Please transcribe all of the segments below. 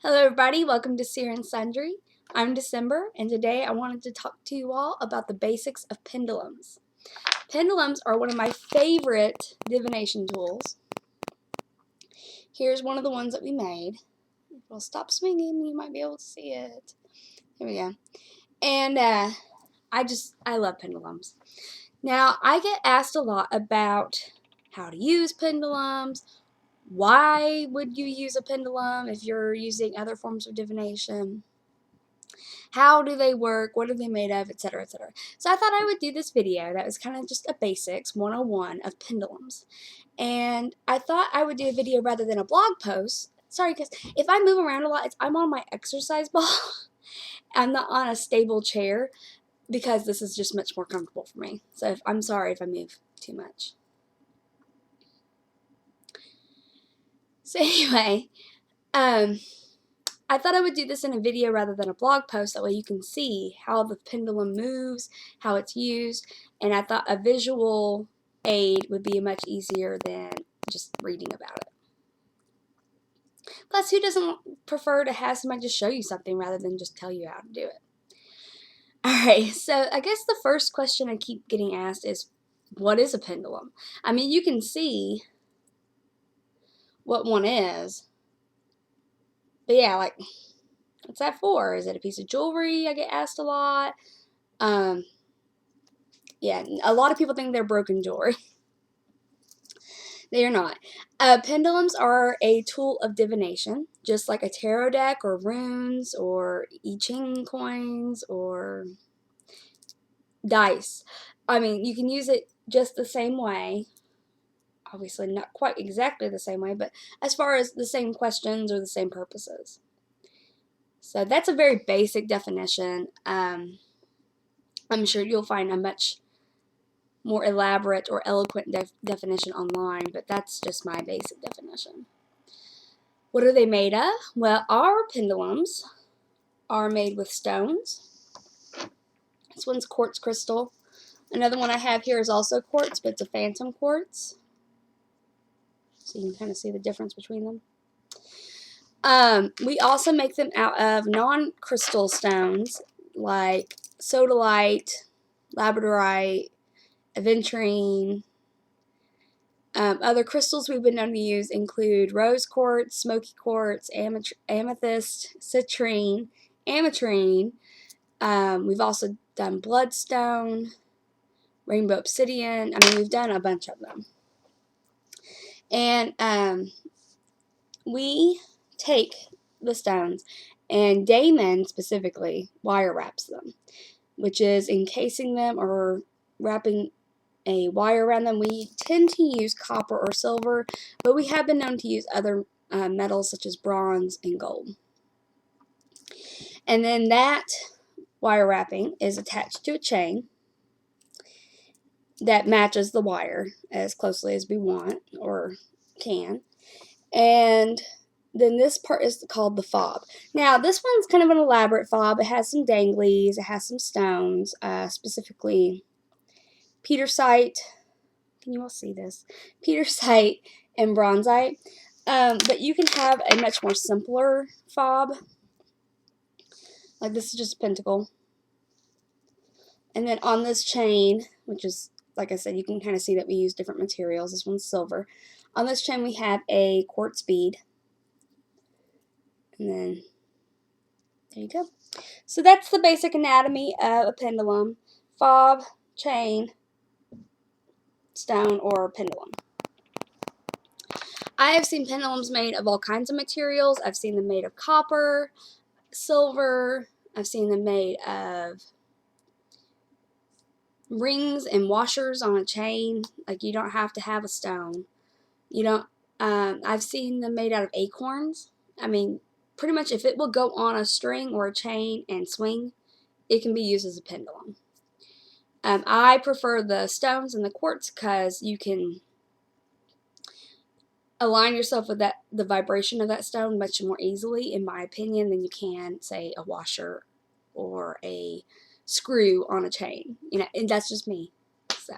Hello everybody, welcome to Seer&Sundry. I'm December, and today I wanted to talk to you all about the basics of pendulums. Pendulums are one of my favorite divination tools. Here's one of the ones that we made. If it'll stop swinging, you might be able to see it. There we go. And I love pendulums. Now, I get asked a lot about how to use pendulums. Why would you use a pendulum if you're using other forms of divination? How do they work? What are they made of? Etc. etc. So I thought I would do this video that was kind of just a basics 101 of pendulums. And I thought I would do a video rather than a blog post. Sorry, because if I move around a lot, I'm on my exercise ball. I'm not on a stable chair because this is just much more comfortable for me. So I'm sorry if I move too much. So anyway, I thought I would do this in a video rather than a blog post. That way you can see how the pendulum moves, how it's used, and I thought a visual aid would be much easier than just reading about it. Plus, who doesn't prefer to have somebody just show you something rather than just tell you how to do it? Alright, so I guess the first question I keep getting asked is, what is a pendulum? I mean, you can see what one is, but yeah, like, what's that for? Is it a piece of jewelry? I get asked a lot. Yeah, a lot of people think they're broken jewelry. They are not. Pendulums are a tool of divination, just like a tarot deck or runes or I Ching coins or dice. I mean, you can use it just the same way. Obviously, not quite exactly the same way, but as far as the same questions or the same purposes. So that's a very basic definition. I'm sure you'll find a much more elaborate or eloquent definition online, but that's just my basic definition. What are they made of? Well, our pendulums are made with stones. This one's quartz crystal. Another one I have here is also quartz, but it's a phantom quartz. So you can kind of see the difference between them. We also make them out of non-crystal stones like sodalite, labradorite, aventurine. Other crystals we've been known to use include rose quartz, smoky quartz, amethyst, citrine, ametrine. We've also done bloodstone, rainbow obsidian. I mean, we've done a bunch of them. And we take the stones, and Damon specifically wire wraps them, which is encasing them or wrapping a wire around them. We tend to use copper or silver, but we have been known to use other metals such as bronze and gold. And then that wire wrapping is attached to a chain that matches the wire as closely as we want or can. And then this part is called the fob. Now, this one's kind of an elaborate fob. It has some danglies, it has some stones, specifically petersite. Can you all see this? Petersite and bronzite. But you can have a much more simpler fob. Like this is just a pentacle. And then on this chain, which is, like I said, you can kind of see that we use different materials. This one's silver. On this chain we have a quartz bead. And then, there you go. So that's the basic anatomy of a pendulum. Fob, chain, stone, or pendulum. I have seen pendulums made of all kinds of materials. I've seen them made of copper, silver. I've seen them made of rings and washers on a chain. Like, you don't have to have a stone. You don't. I've seen them made out of acorns. I mean, pretty much if it will go on a string or a chain and swing, it can be used as a pendulum. I prefer the stones and the quartz because you can align yourself with the vibration of that stone much more easily, in my opinion, than you can, say, a washer or a screw on a chain. You know, and that's just me. So,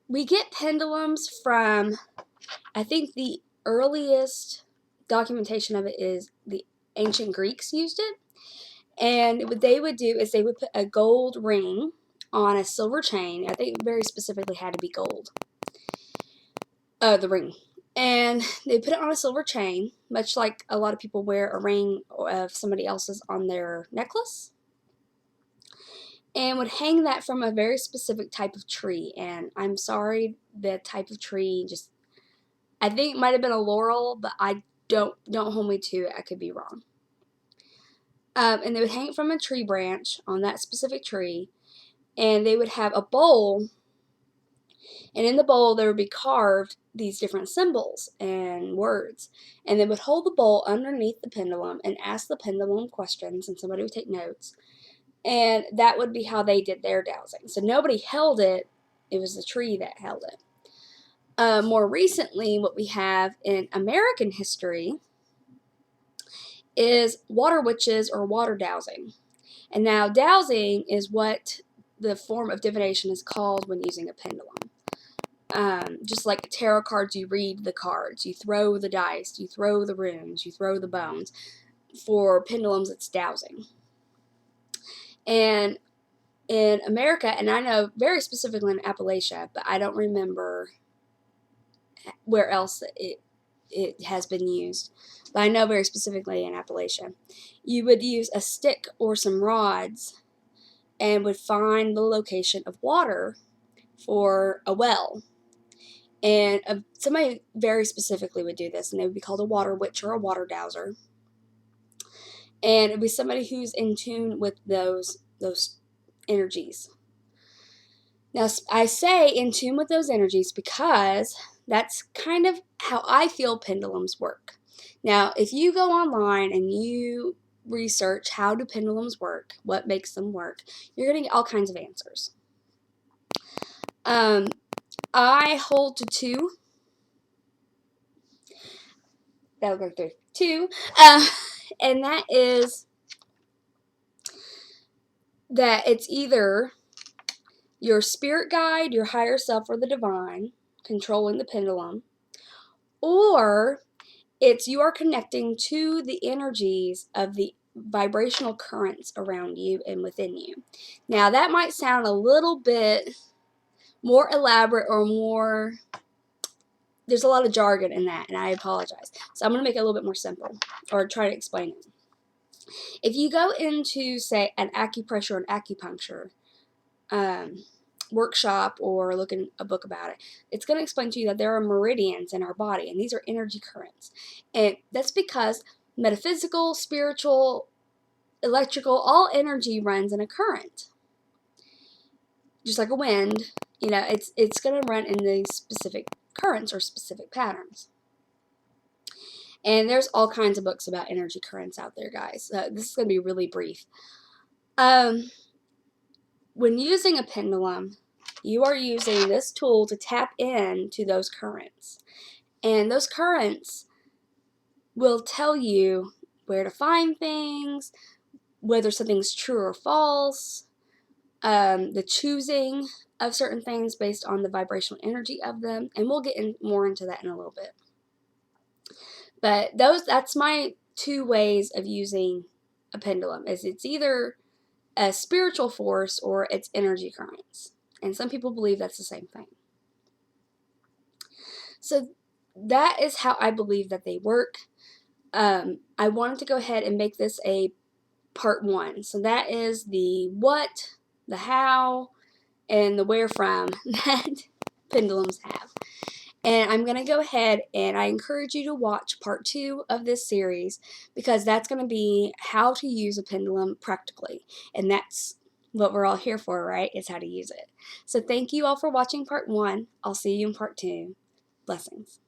we get pendulums from, I think the earliest documentation of it is the ancient Greeks used it. And what they would do is they would put a gold ring on a silver chain. I think very specifically had to be gold. The ring. And they put it on a silver chain, much like a lot of people wear a ring of somebody else's on their necklace. And would hang that from a very specific type of tree. And I'm sorry, the type of tree just, I think it might have been a laurel, but don't hold me to it. I could be wrong. And they would hang it from a tree branch on that specific tree. And they would have a bowl. And in the bowl, there would be carved these different symbols and words. And they would hold the bowl underneath the pendulum and ask the pendulum questions, and somebody would take notes. And that would be how they did their dowsing. So nobody held it. It was the tree that held it. More recently, what we have in American history is water witches or water dowsing. And now dowsing is what the form of divination is called when using a pendulum. Just like tarot cards, you read the cards, you throw the dice, you throw the runes, you throw the bones. For pendulums, it's dowsing. And in America, and I know very specifically in Appalachia, but I don't remember where else it has been used, but I know very specifically in Appalachia, you would use a stick or some rods and would find the location of water for a well. And somebody very specifically would do this, and they would be called a water witch or a water dowser. And it would be somebody who's in tune with those energies. Now, I say in tune with those energies because that's kind of how I feel pendulums work. Now, if you go online and you research how do pendulums work, what makes them work, you're going to get all kinds of answers. I hold to two. That'll go through two. And that is that it's either your spirit guide, your higher self, or the divine controlling the pendulum, or it's you are connecting to the energies of the vibrational currents around you and within you. Now, that might sound a little bit more elaborate or more, there's a lot of jargon in that, and I apologize. So I'm going to make it a little bit more simple, or try to explain it. If you go into, say, an acupressure and acupuncture workshop or look in a book about it, it's going to explain to you that there are meridians in our body, and these are energy currents. And that's because metaphysical, spiritual, electrical, all energy runs in a current. Just like a wind, you know, it's going to run in these specific currents or specific patterns. And there's all kinds of books about energy currents out there, guys. This is going to be really brief. When using a pendulum, you are using this tool to tap into those currents. And those currents will tell you where to find things, whether something's true or false, the choosing of certain things based on the vibrational energy of them. And we'll get more into that in a little bit. But that's my two ways of using a pendulum. Is it's either a spiritual force or it's energy currents. And some people believe that's the same thing. So that is how I believe that they work. I wanted to go ahead and make this a part 1. So that is the what, the how, and the where from that pendulums have. And I'm going to go ahead and I encourage you to watch part 2 of this series, because that's going to be how to use a pendulum practically. And that's what we're all here for, right? Is how to use it. So thank you all for watching part 1. I'll see you in part 2. Blessings.